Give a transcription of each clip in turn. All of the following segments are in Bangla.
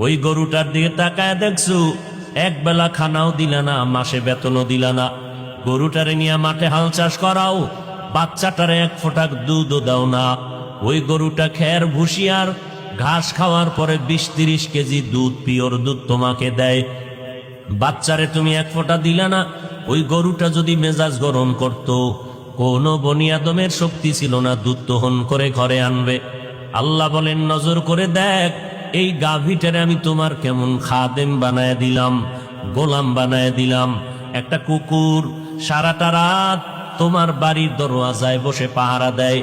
ওই গরুটার দিকে তাকায় দেখছো এক বেলা খানাও দিলা না, মাসে বেতনও দিলা না। গরুটারে নিয়ে মাঠে হাল চাষ করাও, বাচ্চাটারে এক ফোঁটা দুধও দাও না। ওই গরুটা খের ভুসি আর ঘাস খাওয়ার পরে 20-30 কেজি দুধ, পিওর দুধ তোমাকে দেয়। বাচ্চারে তুমি এক ফোঁটা দিলা না। ওই গরুটা যদি মেজাজ গরম করত, কোনো বনি আদমের শক্তি ছিল না দুধ দহন করে ঘরে আনবে। আল্লাহ বলেন নজর করে দেখ, এই গাভীটারে আমি তোমার কেমন খাদেম বানায় দিলাম, গোলাম বানায় দিলাম। একটা কুকুর সারাটা রাত তোমার বাড়ির দরওয়াজায় বসে পাহারা দেয়।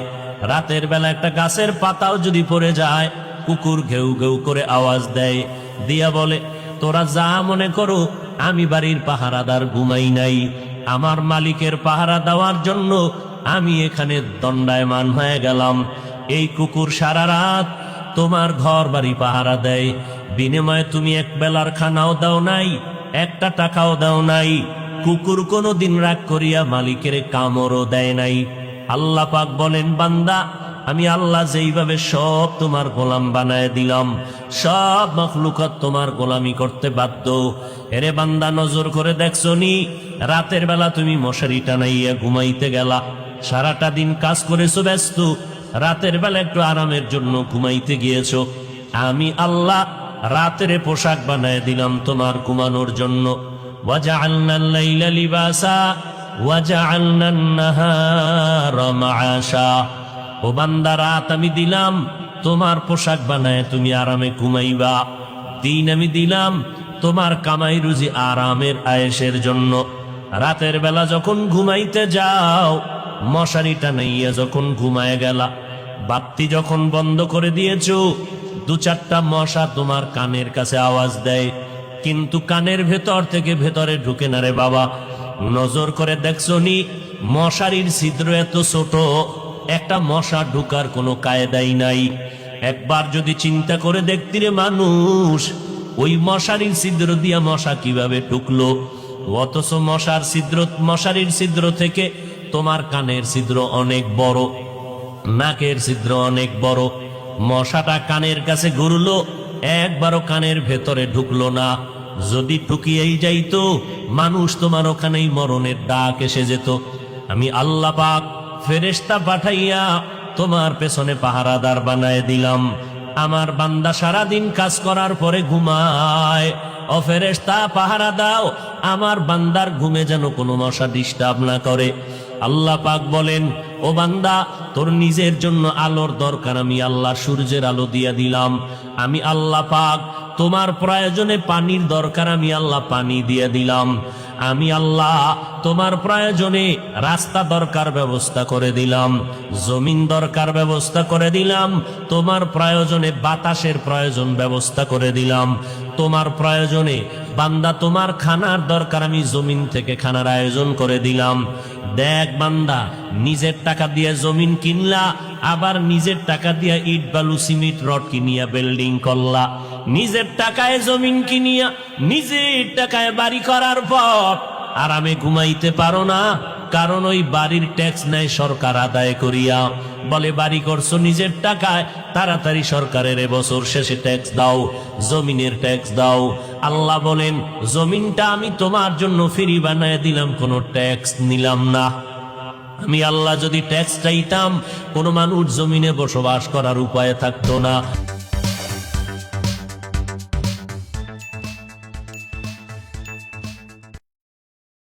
রাতের বেলা একটা গাছের পাতাও যদি পড়ে যায়, কুকুর ঘেউ ঘেউ করে আওয়াজ দেয়, দিয়া বলে তোরা যা মনে করো, আমি বাড়ির পাহারাদার ঘুমাই নাই। আমার মালিকের পাহারা দেওয়ার জন্য আমি এখানে দণ্ডায়মান হয়ে গেলাম। এই কুকুর সারা রাত তোমার ঘর বাড়ি পাহারা দেয়, বিনিময়ে তুমি এক বেলার খানাও দাও নাই, একটা টাকাও দাও নাই। কুকুর কোনো দিন রাগ করিয়া মালিকের কামড়ও দেয় নাই। আল্লাহ পাক বলেন বান্দা, আমি আল্লাহ যেইভাবে সব তোমার গোলাম বানায় দিলাম, সব মখলুকাত তোমার গোলামি করতে বাধ্য। এরে বান্দা নজর করে দেখছো নি, রাতের বেলা তুমি মশারি টানাইয়া ঘুমাইতে গেলা, সারাটা দিন কাজ করেছো ব্যস্ত, রাতের বেলা একটু আরামের জন্য ঘুমাইতে গিয়েছো। আমি আল্লাহ রাতের পোশাক বানায় দিলাম তোমার ঘুমানোর জন্য। ওয়াজআলনাল লাইলা লিবাসা ওয়াজআলনান নাহারা মাআশা। ও বান্দা, রাত আমি দিলাম তোমার পোশাক বানায় তুমি আরামে ঘুমাইবা, দিন আমি দিলাম তোমার কামাই রুজি আরামের আয়েশের জন্য। রাতের বেলা যখন ঘুমাইতে যাও, মশারি টানাইয়া যখন ঘুমায় গেলা, বাতি যখন বন্ধ করে দিয়েছো, 2-4টা মশা তোমার কানের কাছে আওয়াজ দেয়, কিন্তু কানের ভেতর থেকে ভেতরে ঢুকে না রে বাবা। নজর করে দেখছো নি, মশারির ছিদ্র এত ছোট, একটা মশা ঢুকার কোনো কায়দাই নাই। একবার যদি চিন্তা করে দেখতি রে মানুষ, ওই মশারির ছিদ্র দিয়া মশা কিভাবে ঢুকলো। অথচ মশারির ছিদ্র থেকে তোমার কানের ছিদ্র অনেক বড়, নাকের ছিদ্র অনেক বড়। মশাটা কানের কাছে ঘুরলো, একবারও কানের ভেতরে ঢুকলো না। যদি ঢুকিয়েই যাইতো, মানুষ তোমার ওখানেই মরণের ডাক এসে যেত। আমি আল্লাহ পাক ফেরেশতা পাঠাইয়া তোমার পেছনে পাহারাদার বানায় দিলাম। আমার বান্দা সারাদিন কাজ করার পরে ঘুমায়, ও ফেরেশতা পাহারা দাও আমার বান্দার ঘুমে যেন কোনো মশা ডিস্টার্ব না করে। আল্লাহ পাক বলেন, ও বান্দা, তোর নিজের জন্য আলোর দরকার, আমি আল্লাহ সূর্যের আলো দিয়া দিলাম। আমি আল্লাহ পাক তোমার প্রয়োজনে পানির দরকার, আমি আল্লাহ পানি দিয়ে দিলাম। আমি আল্লাহ তোমার প্রয়োজনে রাস্তা দরকার ব্যবস্থা করে দিলাম, জমিন দরকার ব্যবস্থা করে দিলাম। তোমার প্রয়োজনে বাতাসের প্রয়োজন ব্যবস্থা করে দিলাম। তোমার প্রয়োজনে বান্দা তোমার খানার দরকার, আমি জমিন থেকে খানার আয়োজন করে দিলাম। দেখ বান্দা, নিজের টাকা দিয়ে জমিন কিনলা, আবার নিজের টাকা দিয়ে ইট বালু সিমেন্ট রড কিনিয়া বিল্ডিং করলা। নিজের টাকায় জমিন কিনিয়া নিজের টাকায় বাড়ি করার পর আরামে ঘুমাইতে পারো না, কারণ ওই বাড়ির ট্যাক্স নেয় সরকার আদায় করিয়া। বলে বাড়ি করছো নিজের টাকায়, তাড়াতাড়ি সরকারের এবছর শেষে ট্যাক্স দাও, জমিনের ট্যাক্স দাও। আল্লাহ বলেন, জমিনটা আমি তোমার জন্য ফ্রি বানায় দিলাম, কোনো ট্যাক্স নিলাম না। আমি আল্লাহ যদি ট্যাক্স চাইতাম, কোনো মানুষ জমিনে বসবাস করার উপায় থাকতো না।